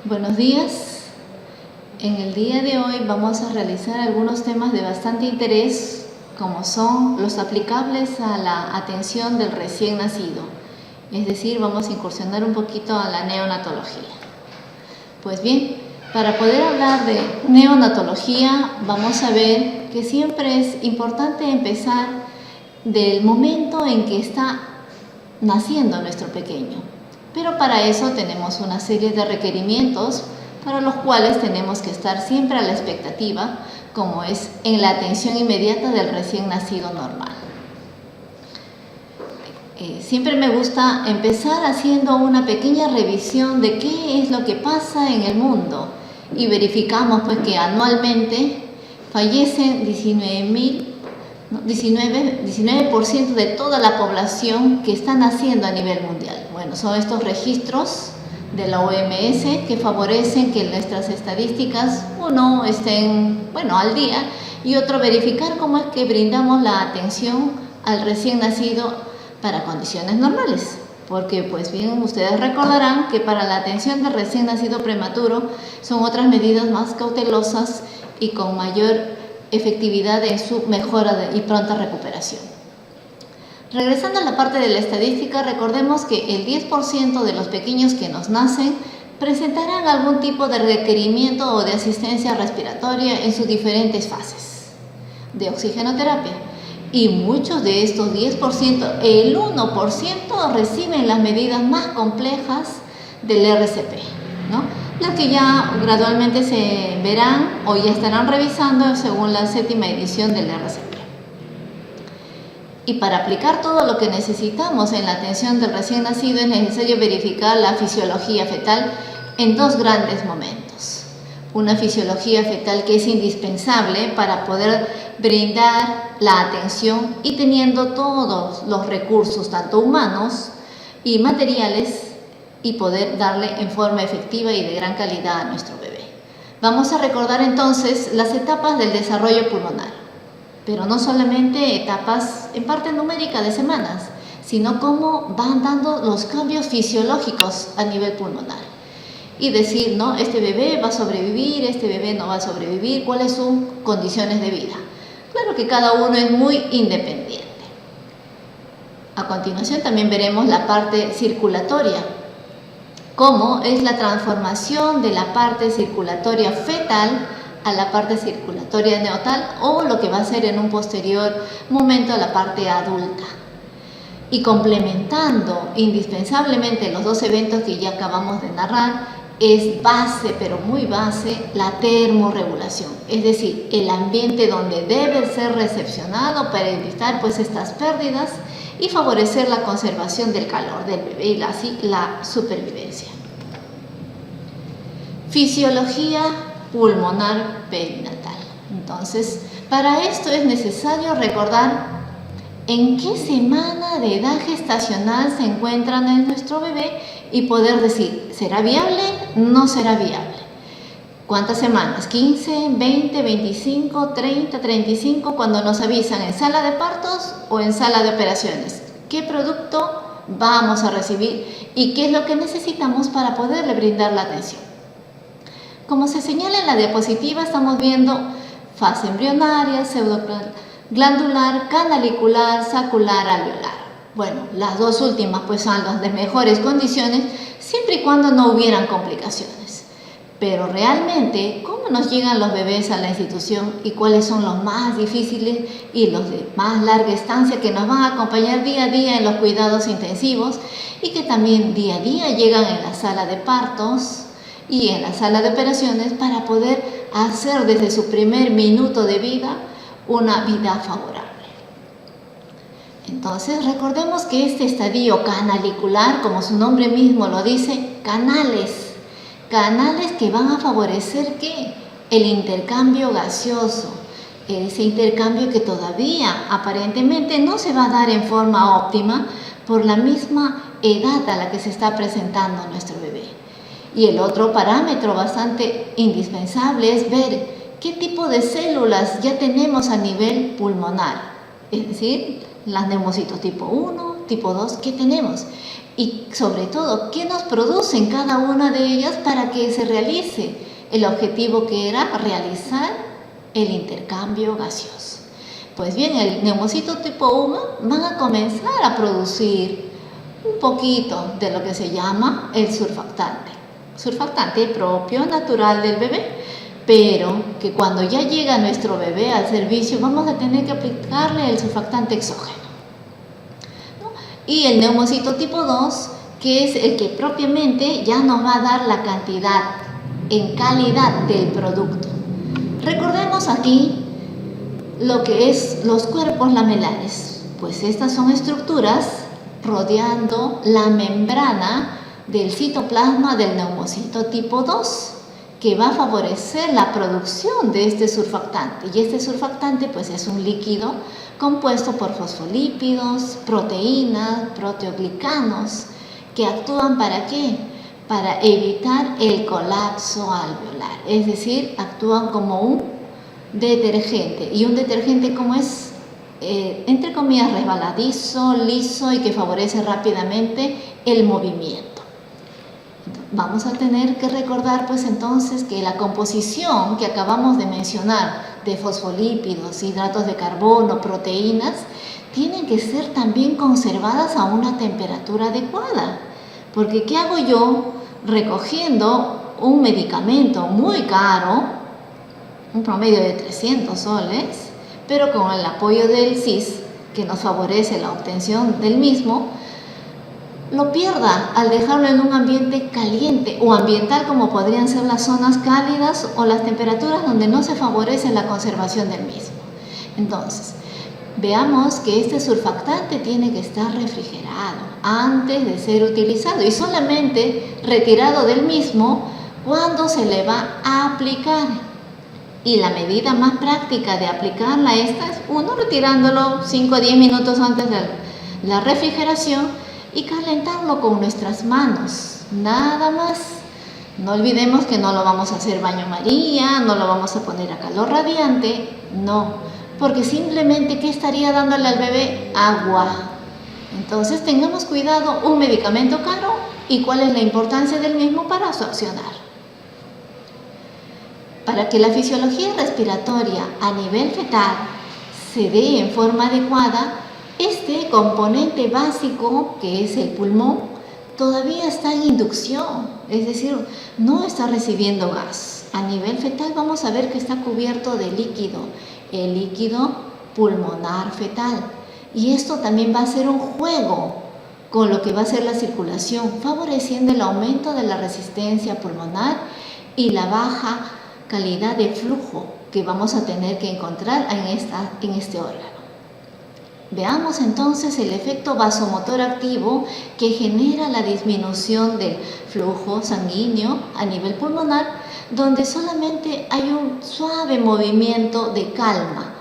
Buenos días. En el día de hoy vamos a realizar algunos temas de bastante interés, como son los aplicables a la atención del recién nacido. Es decir, vamos a incursionar un poquito a la neonatología. Pues bien, para poder hablar de neonatología, vamos a ver que siempre es importante empezar del momento en que está naciendo nuestro pequeño. Pero para eso tenemos una serie de requerimientos para los cuales tenemos que estar siempre a la expectativa, como es en la atención inmediata del recién nacido normal. Siempre me gusta empezar haciendo una pequeña revisión de qué es lo que pasa en el mundo y verificamos pues que anualmente fallecen 19% de toda la población que está naciendo a nivel mundial. Bueno, son estos registros de la OMS que favorecen que nuestras estadísticas, uno, estén al día y otro, verificar cómo es que brindamos la atención al recién nacido para condiciones normales. Porque pues bien, ustedes recordarán que para la atención del recién nacido prematuro son otras medidas más cautelosas y con mayor efectividad en su mejora y pronta recuperación. Regresando a la parte de la estadística, recordemos que el 10% de los pequeños que nos nacen presentarán algún tipo de requerimiento o de asistencia respiratoria en sus diferentes fases de oxigenoterapia. Y muchos de estos 10%, el 1%, reciben las medidas más complejas del RCP, ¿no? Las que ya gradualmente se verán o ya estarán revisando según la 7ª edición del RCP. Y para aplicar todo lo que necesitamos en la atención del recién nacido es necesario verificar la fisiología fetal en dos grandes momentos. Una fisiología fetal que es indispensable para poder brindar la atención y teniendo todos los recursos, tanto humanos y materiales, y poder darle en forma efectiva y de gran calidad a nuestro bebé. Vamos a recordar entonces las etapas del desarrollo pulmonar, pero no solamente etapas en parte numérica de semanas, sino cómo van dando los cambios fisiológicos a nivel pulmonar. Y decir, ¿no?, este bebé va a sobrevivir, este bebé no va a sobrevivir, cuáles son condiciones de vida. Claro que cada uno es muy independiente. A continuación también veremos la parte circulatoria, cómo es la transformación de la parte circulatoria fetal a la parte circulatoria neonatal o lo que va a ser en un posterior momento a la parte adulta. Y complementando indispensablemente los dos eventos que ya acabamos de narrar, es base, pero muy base, la termorregulación, es decir, el ambiente donde debe ser recepcionado para evitar pues estas pérdidas y favorecer la conservación del calor del bebé y así la supervivencia. Fisiología pulmonar perinatal. Entonces, para esto es necesario recordar en qué semana de edad gestacional se encuentra nuestro bebé y poder decir, ¿será viable? ¿No será viable? ¿Cuántas semanas? ¿15, 20, 25, 30, 35? Cuando nos avisan en sala de partos o en sala de operaciones. ¿Qué producto vamos a recibir y qué es lo que necesitamos para poderle brindar la atención? Como se señala en la diapositiva, estamos viendo fase embrionaria, pseudoglandular, canalicular, sacular, alveolar. Bueno, las dos últimas pues son las de mejores condiciones, siempre y cuando no hubieran complicaciones. Pero realmente, ¿cómo nos llegan los bebés a la institución y cuáles son los más difíciles y los de más larga estancia que nos van a acompañar día a día en los cuidados intensivos y que también día a día llegan en la sala de partos y en la sala de operaciones para poder hacer desde su primer minuto de vida una vida favorable? Entonces, recordemos que este estadio canalicular, como su nombre mismo lo dice, canales que van a favorecer ¿qué? El intercambio gaseoso, ese intercambio que todavía aparentemente no se va a dar en forma óptima por la misma edad a la que se está presentando nuestro bebé. Y el otro parámetro bastante indispensable es ver qué tipo de células ya tenemos a nivel pulmonar, es decir, las neumocitos tipo 1, tipo 2 que tenemos y sobre todo qué nos producen cada una de ellas para que se realice el objetivo que era realizar el intercambio gaseoso. Pues bien, el neumocito tipo 1 van a comenzar a producir un poquito de lo que se llama el surfactante propio, natural del bebé, pero que cuando ya llega nuestro bebé al servicio vamos a tener que aplicarle el surfactante exógeno, ¿no? Y el neumocito tipo 2, que es el que propiamente ya nos va a dar la cantidad en calidad del producto. Recordemos aquí lo que es los cuerpos lamelares, pues estas son estructuras rodeando la membrana del citoplasma del neumocito tipo 2, que va a favorecer la producción de este surfactante. Y este surfactante pues es un líquido compuesto por fosfolípidos, proteínas, proteoglicanos, que actúan ¿para qué? Para evitar el colapso alveolar, es decir, actúan como un detergente. Y un detergente como es, entre comillas, resbaladizo, liso y que favorece rápidamente el movimiento. Vamos a tener que recordar pues entonces que la composición que acabamos de mencionar de fosfolípidos, hidratos de carbono, proteínas, tienen que ser también conservadas a una temperatura adecuada. Porque ¿qué hago yo recogiendo un medicamento muy caro, un promedio de 300 soles, pero con el apoyo del CIS, que nos favorece la obtención del mismo, lo pierda al dejarlo en un ambiente caliente o ambiental, como podrían ser las zonas cálidas o las temperaturas donde no se favorece la conservación del mismo? Entonces, veamos que este surfactante tiene que estar refrigerado antes de ser utilizado y solamente retirado del mismo cuando se le va a aplicar. Y la medida más práctica de aplicarla esta es retirándolo 5 o 10 minutos antes de la refrigeración y calentarlo con nuestras manos, nada más. No olvidemos que no lo vamos a hacer baño María, no lo vamos a poner a calor radiante, no, porque simplemente ¿qué estaría dándole al bebé? Agua. Entonces tengamos cuidado, un medicamento caro y cuál es la importancia del mismo para su accionar. Para que la fisiología respiratoria a nivel fetal se dé en forma adecuada, este componente básico, que es el pulmón, todavía está en inducción, es decir, no está recibiendo gas. A nivel fetal vamos a ver que está cubierto de líquido, el líquido pulmonar fetal. Y esto también va a ser un juego con lo que va a ser la circulación, favoreciendo el aumento de la resistencia pulmonar y la baja calidad de flujo que vamos a tener que encontrar en este órgano. Veamos entonces el efecto vasomotor activo que genera la disminución del flujo sanguíneo a nivel pulmonar, donde solamente hay un suave movimiento de calma.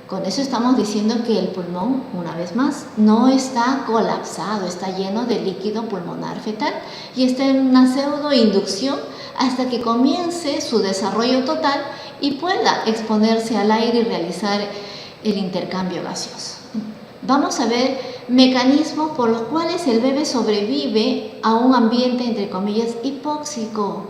Con eso estamos diciendo que el pulmón, una vez más, no está colapsado, está lleno de líquido pulmonar fetal y está en una pseudoinducción hasta que comience su desarrollo total y pueda exponerse al aire y realizar el intercambio gaseoso. Vamos a ver mecanismos por los cuales el bebé sobrevive a un ambiente, entre comillas, hipóxico,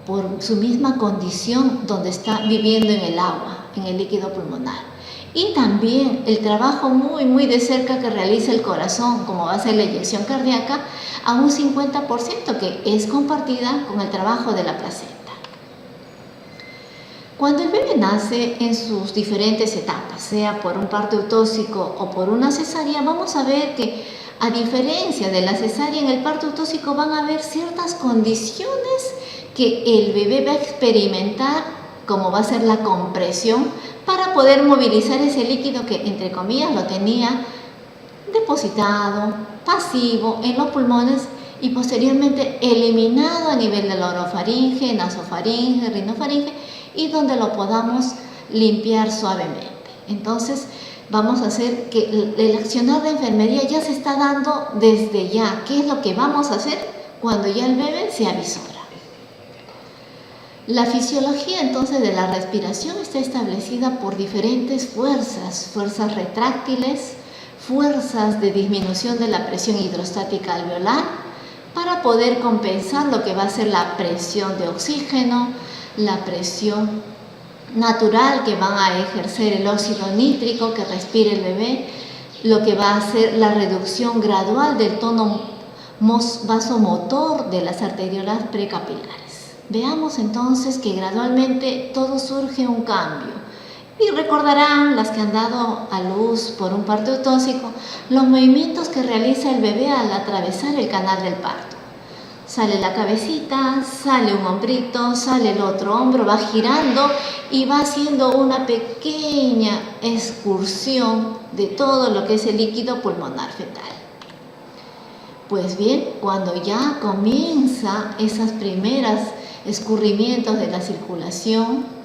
por su misma condición donde está viviendo en el agua, en el líquido pulmonar. Y también el trabajo muy de cerca que realiza el corazón, como va a ser la inyección cardíaca, a un 50%, que es compartida con el trabajo de la placenta. Cuando el bebé nace en sus diferentes etapas, sea por un parto eutóxico o por una cesárea, vamos a ver que a diferencia de la cesárea, en el parto eutóxico van a haber ciertas condiciones que el bebé va a experimentar, como va a ser la compresión, para poder movilizar ese líquido que, entre comillas, lo tenía depositado, pasivo en los pulmones y posteriormente eliminado a nivel de la orofaringe, nasofaringe, rinofaringe, y donde lo podamos limpiar suavemente. Entonces vamos a hacer que el accionar de enfermería ya se está dando desde ya. ¿Qué es lo que vamos a hacer cuando ya el bebé se avisora? La fisiología entonces de la respiración está establecida por diferentes fuerzas retráctiles, fuerzas de disminución de la presión hidrostática alveolar para poder compensar lo que va a ser la presión de oxígeno, la presión natural que van a ejercer el óxido nítrico que respira el bebé, lo que va a hacer la reducción gradual del tono vasomotor de las arteriolas precapilares. Veamos entonces que gradualmente todo surge un cambio. Y recordarán las que han dado a luz por un parto eutóxico los movimientos que realiza el bebé al atravesar el canal del parto. Sale la cabecita, sale un hombrito, sale el otro hombro, va girando y va haciendo una pequeña excursión de todo lo que es el líquido pulmonar fetal. Pues bien, cuando ya comienza esas primeras escurrimientos de la circulación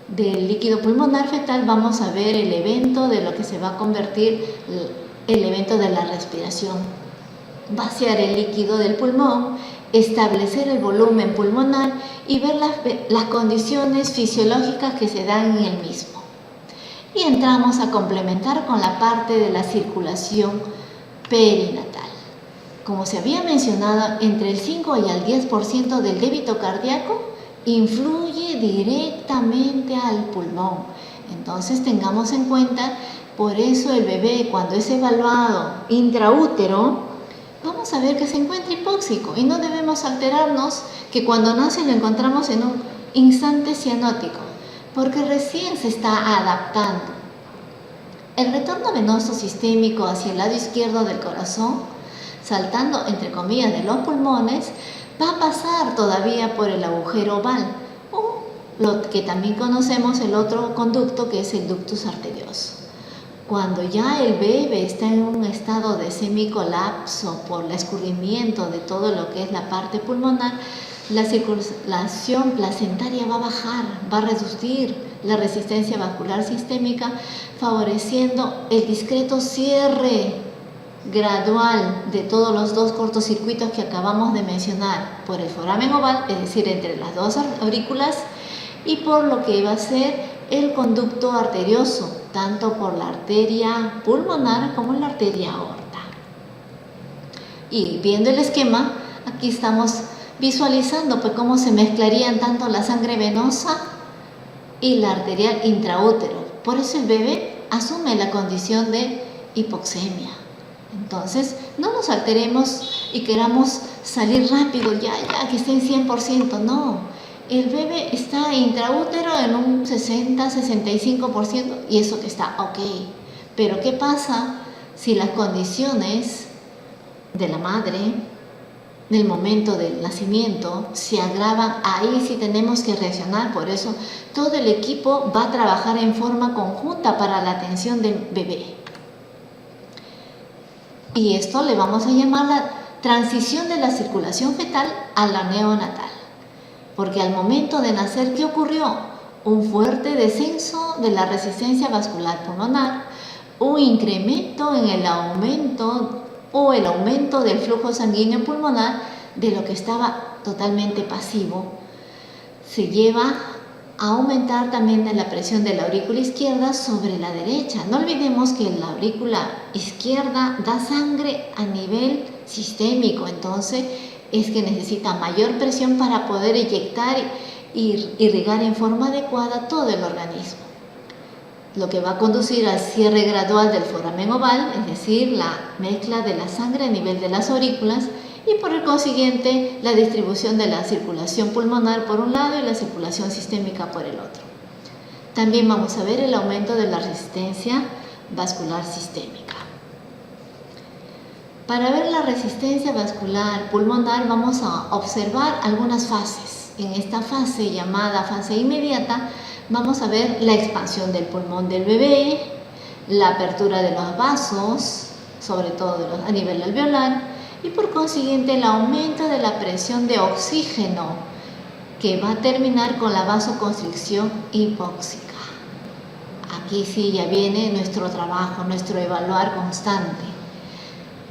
del líquido pulmonar fetal, vamos a ver el evento de lo que se va a convertir el evento de la respiración. Vaciar el líquido del pulmón, establecer el volumen pulmonar y ver las condiciones fisiológicas que se dan en el mismo. Y entramos a complementar con la parte de la circulación perinatal. Como se había mencionado, entre el 5 y el 10% del débito cardíaco influye directamente al pulmón. Entonces tengamos en cuenta, por eso el bebé cuando es evaluado intraútero, vamos a ver que se encuentra hipóxico y no debemos alterarnos que cuando nace lo encontramos en un instante cianótico, porque recién se está adaptando. El retorno venoso sistémico hacia el lado izquierdo del corazón, saltando entre comillas de los pulmones, va a pasar todavía por el agujero oval, o lo que también conocemos el otro conducto que es el ductus arterioso. Cuando ya el bebé está en un estado de semicolapso por el escurrimiento de todo lo que es la parte pulmonar, la circulación placentaria va a bajar, va a reducir la resistencia vascular sistémica, favoreciendo el discreto cierre gradual de todos los dos cortocircuitos que acabamos de mencionar por el foramen oval, es decir, entre las dos aurículas, y por lo que va a ser el conducto arterioso, tanto por la arteria pulmonar como la arteria aorta. Y viendo el esquema, aquí estamos visualizando pues cómo se mezclarían tanto la sangre venosa y la arterial intraútero. Por eso el bebé asume la condición de hipoxemia. Entonces, no nos alteremos y queramos salir rápido, ya, que esté en 100%, no. El bebé está intraútero en un 60-65% y eso que está ok. Pero ¿qué pasa si las condiciones de la madre, del momento del nacimiento, se agravan? Ahí sí tenemos que reaccionar. Por eso todo el equipo va a trabajar en forma conjunta para la atención del bebé. Y esto le vamos a llamar la transición de la circulación fetal a la neonatal. Porque al momento de nacer, ¿qué ocurrió? Un fuerte descenso de la resistencia vascular pulmonar, un incremento en el aumento del flujo sanguíneo pulmonar de lo que estaba totalmente pasivo. Se lleva a aumentar también la presión de la aurícula izquierda sobre la derecha. No olvidemos que la aurícula izquierda da sangre a nivel sistémico, entonces es que necesita mayor presión para poder inyectar y irrigar en forma adecuada todo el organismo. Lo que va a conducir al cierre gradual del foramen oval, es decir, la mezcla de la sangre a nivel de las aurículas y por el consiguiente la distribución de la circulación pulmonar por un lado y la circulación sistémica por el otro. También vamos a ver el aumento de la resistencia vascular sistémica. Para ver la resistencia vascular pulmonar vamos a observar algunas fases. En esta fase llamada fase inmediata vamos a ver la expansión del pulmón del bebé, la apertura de los vasos, sobre todo a nivel alveolar, y por consiguiente el aumento de la presión de oxígeno que va a terminar con la vasoconstricción hipóxica. Aquí sí ya viene nuestro trabajo, nuestro evaluar constante.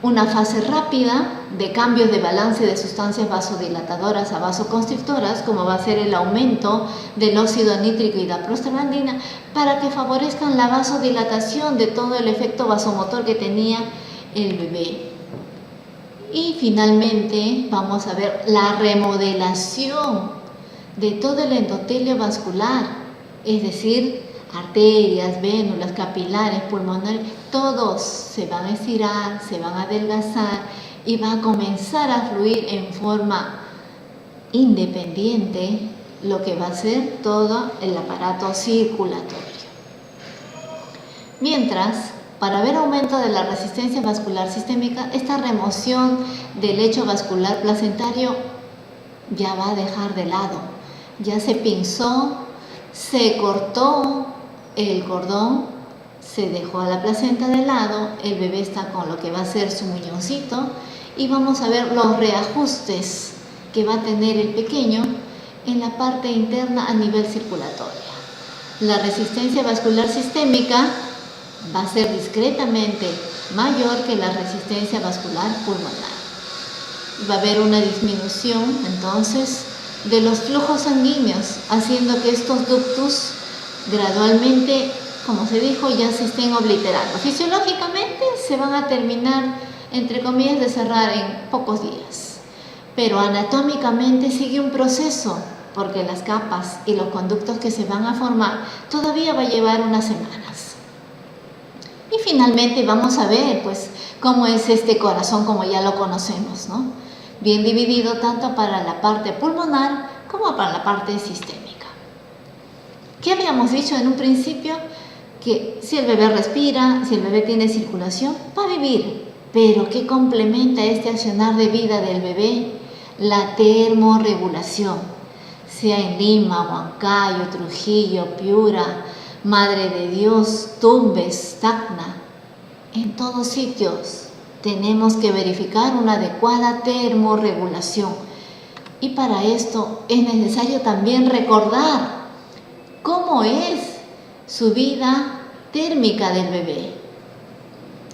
una fase rápida de cambios de balance de sustancias vasodilatadoras a vasoconstrictoras, como va a ser el aumento del óxido nítrico y la prostaglandina, para que favorezcan la vasodilatación de todo el efecto vasomotor que tenía el bebé. Y finalmente vamos a ver la remodelación de todo el endotelio vascular, es decir, arterias, vénulas, capilares, pulmonares, todos se van a estirar, se van a adelgazar y va a comenzar a fluir en forma independiente lo que va a ser todo el aparato circulatorio. Mientras, para ver aumento de la resistencia vascular sistémica, esta remoción del lecho vascular placentario ya va a dejar de lado. Ya se pinzó, se cortó el cordón, se dejó a la placenta de lado, el bebé está con lo que va a ser su muñoncito y vamos a ver los reajustes que va a tener el pequeño en la parte interna a nivel circulatorio. La resistencia vascular sistémica va a ser discretamente mayor que la resistencia vascular pulmonar. Va a haber una disminución entonces de los flujos sanguíneos, haciendo que estos ductos gradualmente, como se dijo, ya se estén obliterando. Fisiológicamente se van a terminar, entre comillas, de cerrar en pocos días, pero anatómicamente sigue un proceso, porque las capas y los conductos que se van a formar todavía va a llevar unas semanas. Y finalmente vamos a ver pues cómo es este corazón como ya lo conocemos, ¿no? Bien dividido tanto para la parte pulmonar como para la parte sistémica. ¿Qué habíamos dicho en un principio? Que si el bebé respira, si el bebé tiene circulación, va a vivir. Pero ¿qué complementa este accionar de vida del bebé? La termorregulación. Sea en Lima, Huancayo, Trujillo, Piura, Madre de Dios, Tumbes, Tacna, en todos sitios tenemos que verificar una adecuada termorregulación. Y para esto es necesario también recordar cómo es su vida térmica del bebé.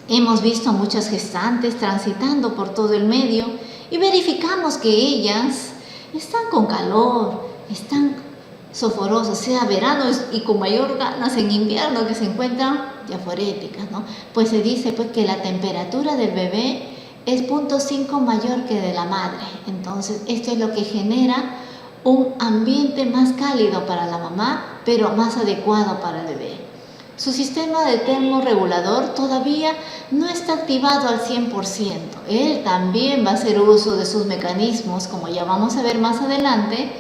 Hemos visto a muchas gestantes transitando por todo el medio y verificamos que ellas están con calor, están soforosas, sea verano y con mayor ganas en invierno, que se encuentran diaforéticas, ¿no? Pues se dice pues que la temperatura del bebé es 0.5 mayor que de la madre. Entonces esto es lo que genera un ambiente más cálido para la mamá, pero más adecuado para el bebé. Su sistema de termorregulador todavía no está activado al 100%. Él también va a hacer uso de sus mecanismos, como ya vamos a ver más adelante,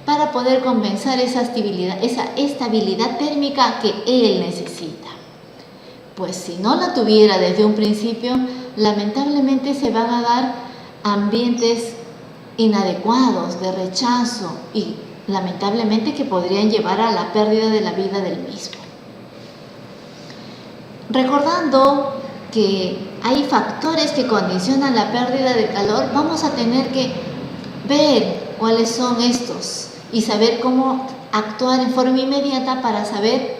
para poder compensar esa estabilidad térmica que él necesita. Pues si no la tuviera desde un principio, lamentablemente se van a dar ambientes inadecuados, de rechazo y lamentablemente que podrían llevar a la pérdida de la vida del mismo. Recordando que hay factores que condicionan la pérdida de calor, vamos a tener que ver cuáles son estos y saber cómo actuar en forma inmediata para saber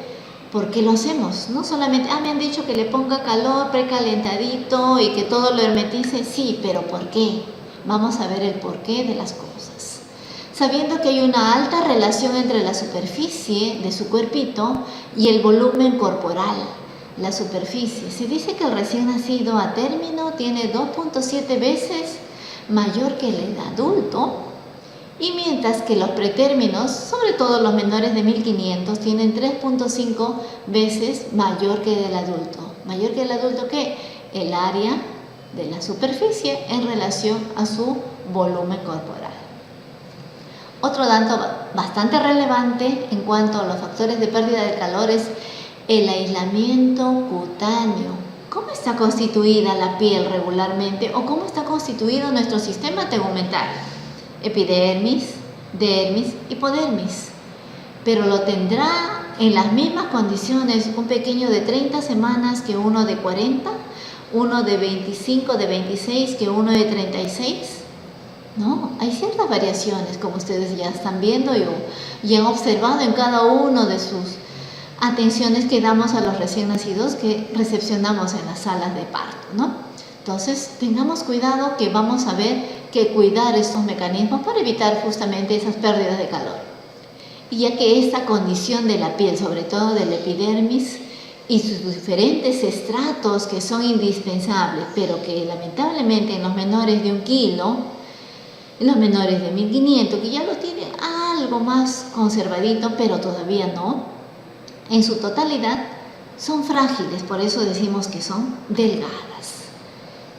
por qué lo hacemos. No solamente, me han dicho que le ponga calor precalentadito y que todo lo hermetice, sí, pero ¿por qué? Vamos a ver el porqué de las cosas. Sabiendo que hay una alta relación entre la superficie de su cuerpito y el volumen corporal. La superficie, se dice que el recién nacido a término tiene 2.7 veces mayor que el adulto, y mientras que los pretérminos, sobre todo los menores de 1500, tienen 3.5 veces mayor que el adulto. Mayor que el adulto, que el área de la superficie en relación a su volumen corporal. Otro dato bastante relevante en cuanto a los factores de pérdida de calor es el aislamiento cutáneo. ¿Cómo está constituida la piel regularmente o cómo está constituido nuestro sistema tegumental? Epidermis, dermis, hipodermis. Pero lo tendrá en las mismas condiciones un pequeño de 30 semanas que uno de 40, uno de 25, de 26 que uno de 36. No, hay ciertas variaciones, como ustedes ya están viendo y han observado en cada uno de sus atenciones que damos a los recién nacidos que recepcionamos en las salas de parto, ¿no? Entonces, tengamos cuidado que vamos a ver que cuidar estos mecanismos para evitar justamente esas pérdidas de calor. Y ya que esta condición de la piel, sobre todo de la epidermis, y sus diferentes estratos que son indispensables, pero que lamentablemente en los menores de 1 kilo, en los menores de 1500, que ya lo tienen algo más conservadito, pero todavía no, en su totalidad son frágiles, por eso decimos que son delgadas.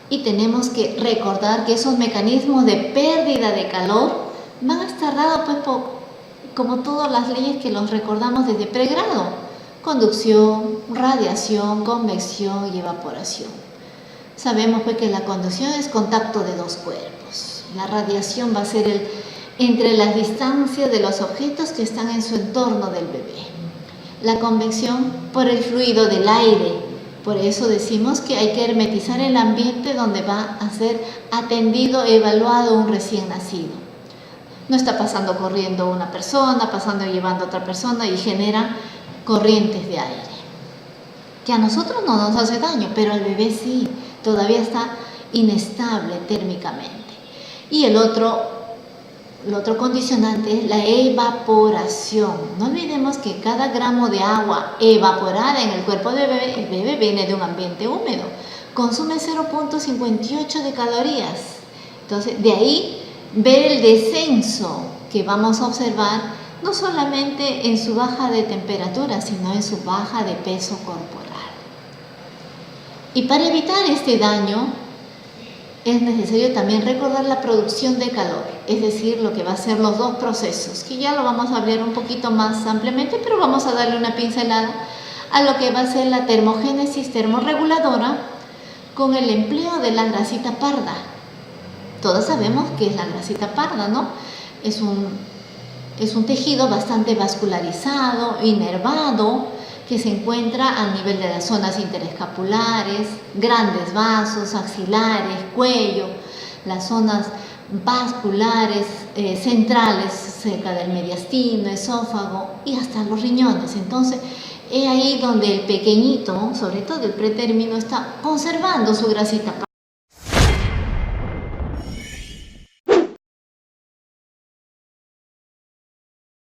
Y tenemos que recordar que esos mecanismos de pérdida de calor van a estar dados pues, como todas las leyes que los recordamos desde pregrado: conducción, radiación, convección y evaporación. Sabemos pues que la conducción es contacto de dos cuerpos. La radiación va a ser entre las distancias de los objetos que están en su entorno del bebé. La convección por el fluido del aire. Por eso decimos que hay que hermetizar el ambiente donde va a ser atendido, evaluado un recién nacido. No está pasando corriendo una persona, pasando y llevando a otra persona y genera corrientes de aire, que a nosotros no nos hace daño, pero al bebé sí, todavía está inestable térmicamente. Y el otro condicionante es la evaporación. No olvidemos que cada gramo de agua evaporada en el cuerpo del bebé, el bebé viene de un ambiente húmedo, consume 0.58 de calorías. Entonces, de ahí ver el descenso que vamos a observar, no solamente en su baja de temperatura, sino en su baja de peso corporal. Y para evitar este daño, es necesario también recordar la producción de calor, es decir, lo que va a ser los dos procesos, que ya lo vamos a hablar un poquito más ampliamente, pero vamos a darle una pincelada a lo que va a ser la termogénesis termorreguladora con el empleo de la grasita parda. Todos sabemos que es la grasita parda, ¿no? Es un tejido bastante vascularizado, inervado, que se encuentra a nivel de las zonas interescapulares, grandes vasos, axilares, cuello, las zonas vasculares centrales cerca del mediastino, esófago y hasta los riñones. Entonces, es ahí donde el pequeñito, sobre todo el pretérmino, está conservando su grasita.